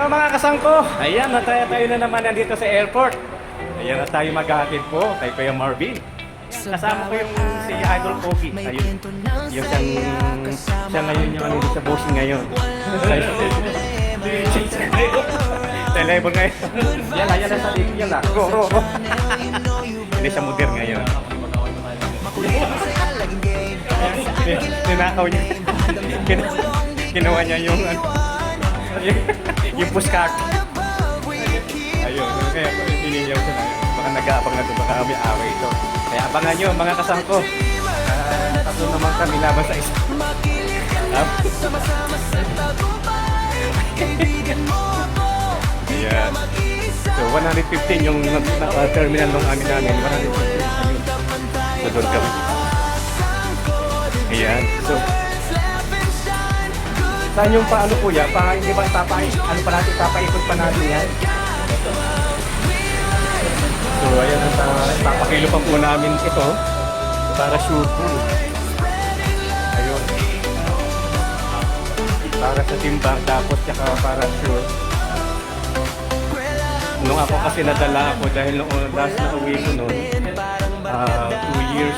Mga kasangko, ayan na tayo na naman nandito sa airport. Ayan na tayo maghahatid po kay Kuya Marvin. Kasama ko yung si Idol Pogi. Ayun, yung siya ngayon yung ano sa bossing ngayon. Telephone ngayon. Yan na sa likod yan na. Go. Hindi siya modern ngayon. Ninakaw niya. Ginawa niya yung yung puskak. Ayun, kaya iniyaw siya na. Baka nag-aabang na ito, baka may away ito. Kaya abangan nyo mga kasangko. Tatlo naman kami laban sa isa. Ayan. So 115 yung terminal ng amin namin. 115. So doon kami. Ayan. So saan yung paano kuya? Hindi ba ano pa natin? Papaikot pa natin yan? So ayan, papakilo pa po namin ito para sure po. Ayun. Para sa timbang tapos tsaka para sure. Nung ako kasi nadala ako dahil nung last na uwi ko noon, 2 years,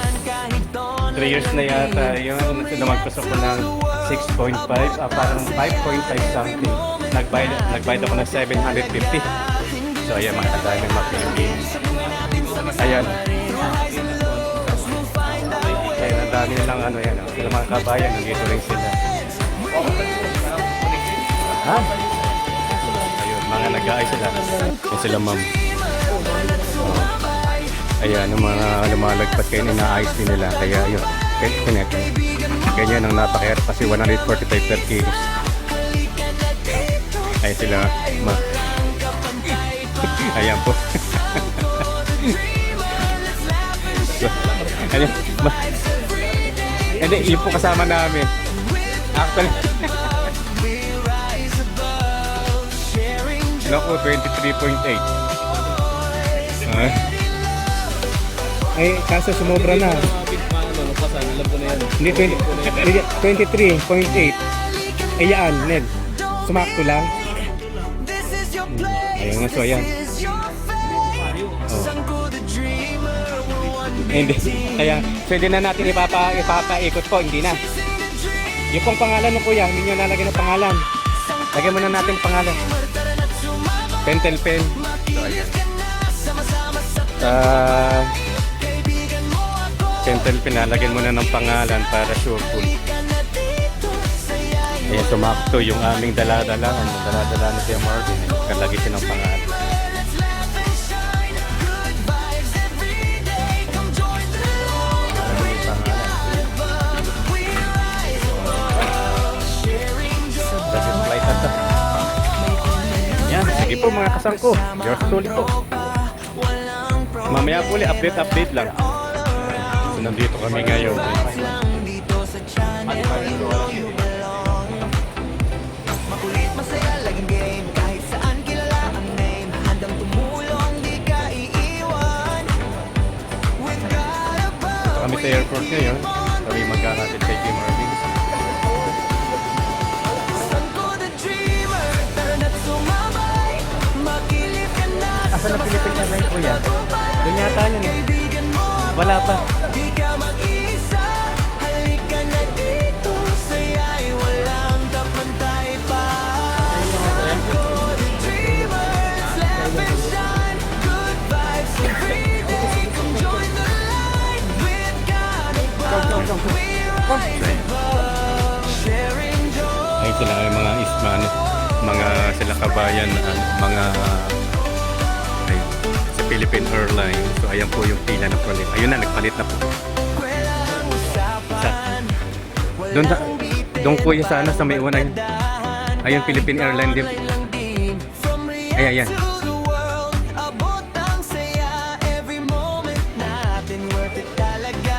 3 years na yata yun, namagpas ako ng 6.5, parang 5.5 something. Nagbayad ako ng 750. So ayan, mga kadaming mga Philippines. Ayan. Kaya ang dami nilang ano yan, sila mga kabayan, nandito rin sila. Ha? Ayun, mga nag-aay sila. Yan sila ma'am. Ayan, ang mga lumalagpas kayo, inaayos din nila. Kaya yun, ganyan ang napakayat kasi 145 per kilos. Ayan sila ma. Ayan po. Ayan, ma. Hindi, yun po kasama namin. Actually, naku, 23.8. Ay, kaso sumobra na. Hindi, 23.8. Ayan, Ned. Sumakto lang. Ayun nga, so ayan. Oh. Hindi. Kaya, pwede na natin ipapaikot po. Hindi na. Yung pong pangalan ng kuya, hindi nyo nalagyan ng pangalan. Lagyan muna natin pangalan. Pentel pen. So, ayan. Pentel pen, lagyan muna ng pangalan para sure full. Ayan, sumakto yung aming dala-dala na siya Marvin. Kalagi siya ng pangalan. Yan, sige po mga kasangko. Yours truly po. Mamaya po ulit, update lang. So nandito kami ngayon. Kami sa airport ngayon. Kami maghahatid kay Kim Marvin. Asa na Philippine Airlines po yan? Doon yata yun eh. Wala pa. Ay sila ay mga isman, mga sila kabayan, mga ay, sa Philippine Airlines. So ayan po yung pila ng palit. Ayun na, nagpalit na po. Doon po yung sana sa may una yun. Ayun, Philippine Airlines din. Ayan.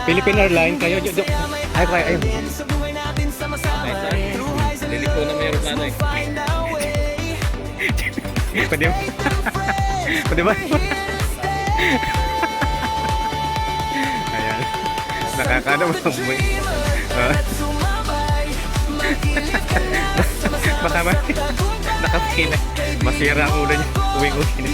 Philippine Airlines kayo. Ayun. Dili ko na meron na eh. Pwede ba? Pwede ba? Ayan. Nakakano mo. Baka ba? Nakapila. Masira ang ulo niya. Uwi-uwi.